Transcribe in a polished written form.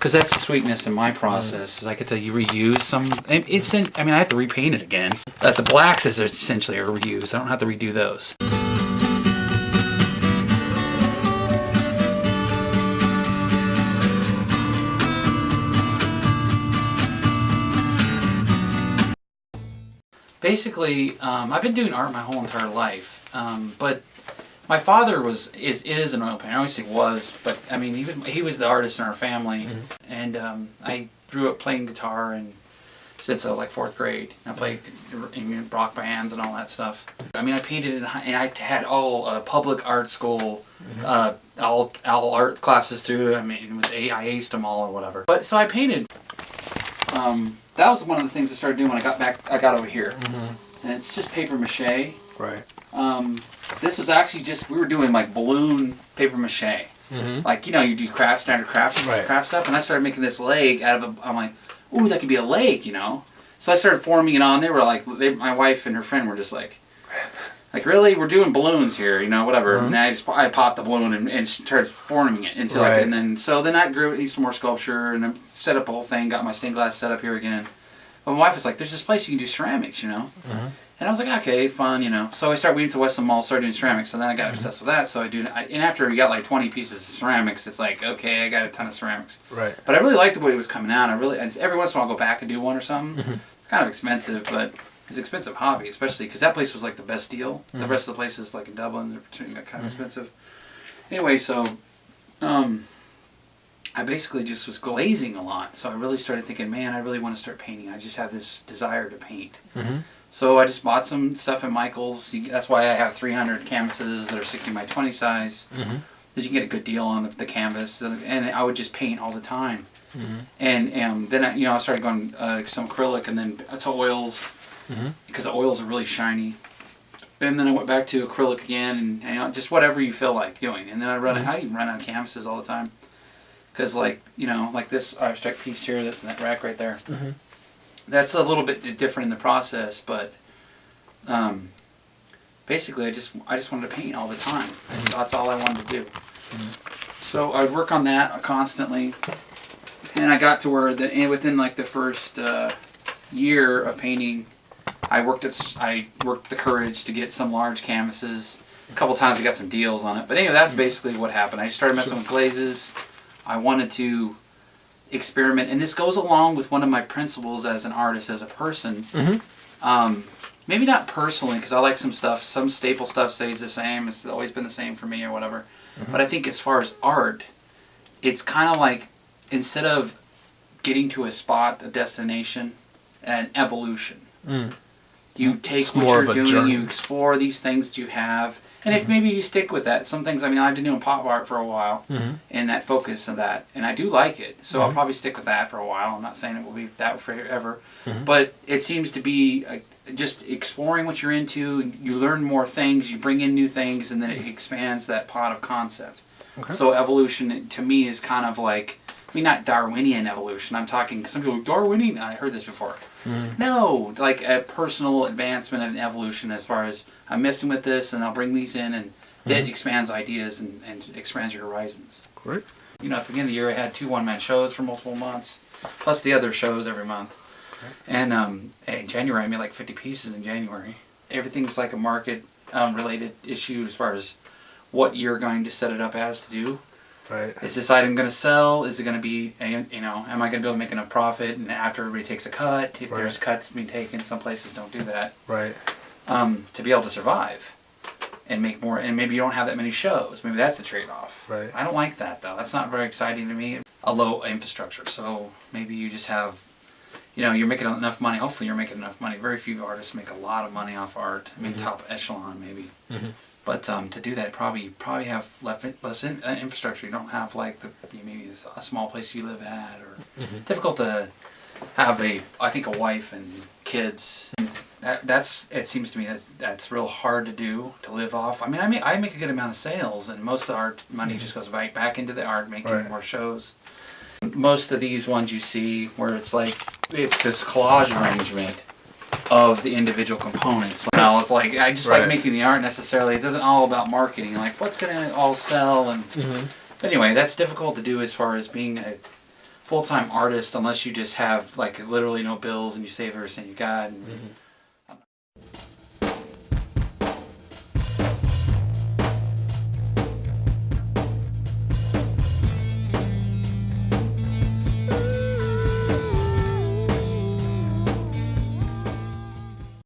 because that's the sweetness in my process. Is I get to reuse some. I mean, I have to repaint it again. But the blacks is essentially a reuse. I don't have to redo those. Basically, I've been doing art my whole entire life, but my father is an oil painter. I always say was, but I mean he was the artist in our family, and I grew up playing guitar and since like 4th grade. I played in rock bands and all that stuff. I mean I painted and I had all public art school, all art classes through. I mean it was I aced them all or whatever. But so I painted. That was one of the things I started doing when I got over here. And it's just paper mache. Right. This was actually just, we were doing like balloon paper mache. Like, you know, you do standard craft stuff. And I started making this leg out of I'm like, ooh, that could be a leg, you know? So I started forming it on. They were like, my wife and her friend were just like, really? We're doing balloons here, you know, whatever. And I popped the balloon and started forming it into like, and then I grew it, some more sculpture, and then set up a whole thing, got my stained glass set up here again. But my wife was like, there's this place you can do ceramics, you know? And I was like, okay, fun, you know. So we went to Westland Mall, started doing ceramics, so then I got obsessed with that. So and after we got like 20 pieces of ceramics, it's like, okay, I got a ton of ceramics. Right. But I really liked the way it was coming out. And every once in a while I'll go back and do one or something. It's kind of expensive, but it's an expensive hobby, especially because that place was like the best deal. The rest of the places, like in Dublin, they're kind of expensive. Anyway, so I basically just was glazing a lot. So I really started thinking, man, I really want to start painting. I just have this desire to paint. So I just bought some stuff at Michael's. That's why I have 300 canvases that are 16 by 20 size. Because you can get a good deal on the canvas. And I would just paint all the time. And then I started going some acrylic and then to oils. Because the oils are really shiny. And then I went back to acrylic again, and just whatever you feel like doing. And then I even run out of canvases all the time. Because like this abstract piece here, that's in that rack right there. That's a little bit different in the process, but basically I just wanted to paint all the time. That's all I wanted to do. So I would work on that constantly, and I got to where within like the first year of painting, I worked the courage to get some large canvases. A couple times we got some deals on it. But anyway, that's basically what happened. I just started messing with glazes. I wanted to experiment, and this goes along with one of my principles as an artist, as a person. Maybe not personally, because I like some stuff. Some staple stuff stays the same. It's always been the same for me or whatever. But I think as far as art, it's kind of like, instead of getting to a spot, a destination, an evolution. You take what you're doing, you explore these things that you have, and if maybe you stick with that. Some things, I mean, I've been doing pop art for a while, and that focus of that, and I do like it, so I'll probably stick with that for a while. I'm not saying it will be that forever, but it seems to be just exploring what you're into. You learn more things, you bring in new things, and then it expands that pot of concept. So evolution, to me, is kind of like, I mean, not Darwinian evolution. I'm talking, some people, Darwinian, I heard this before. No, like a personal advancement and evolution, as far as I'm messing with this and I'll bring these in, and it expands ideas and expands your horizons. Great. You know, at the beginning of the year I had 2 one-man shows for multiple months, plus the other shows every month. And in January I made like 50 pieces in January. Everything's like a market related issue as far as what you're going to set it up as to do. Right. Is this item going to sell? Is it going to be, you know, am I going to be able to make enough profit? And after everybody takes a cut, if there's cuts being taken, some places don't do that. Right. To be able to survive and make more, and maybe you don't have that many shows. Maybe that's the trade-off. Right. I don't like that though. That's not very exciting to me. A low infrastructure. So maybe you just have, you know, you're making enough money. Hopefully you're making enough money. Very few artists make a lot of money off art. I mean, top echelon maybe. But to do that, probably have less infrastructure. You don't have like maybe a small place you live at, or difficult to have I think a wife and kids. It seems to me that's real hard to do, to live off. I mean, I make a good amount of sales, and most of the art money just goes back into the art, making more shows. Most of these ones you see where it's this collage arrangement of the individual components. You know, it's like, I just like making the art necessarily. It doesn't all about marketing, like what's going to all sell. And but anyway, that's difficult to do as far as being full-time artist unless you just have like literally no bills and you save every cent you got. And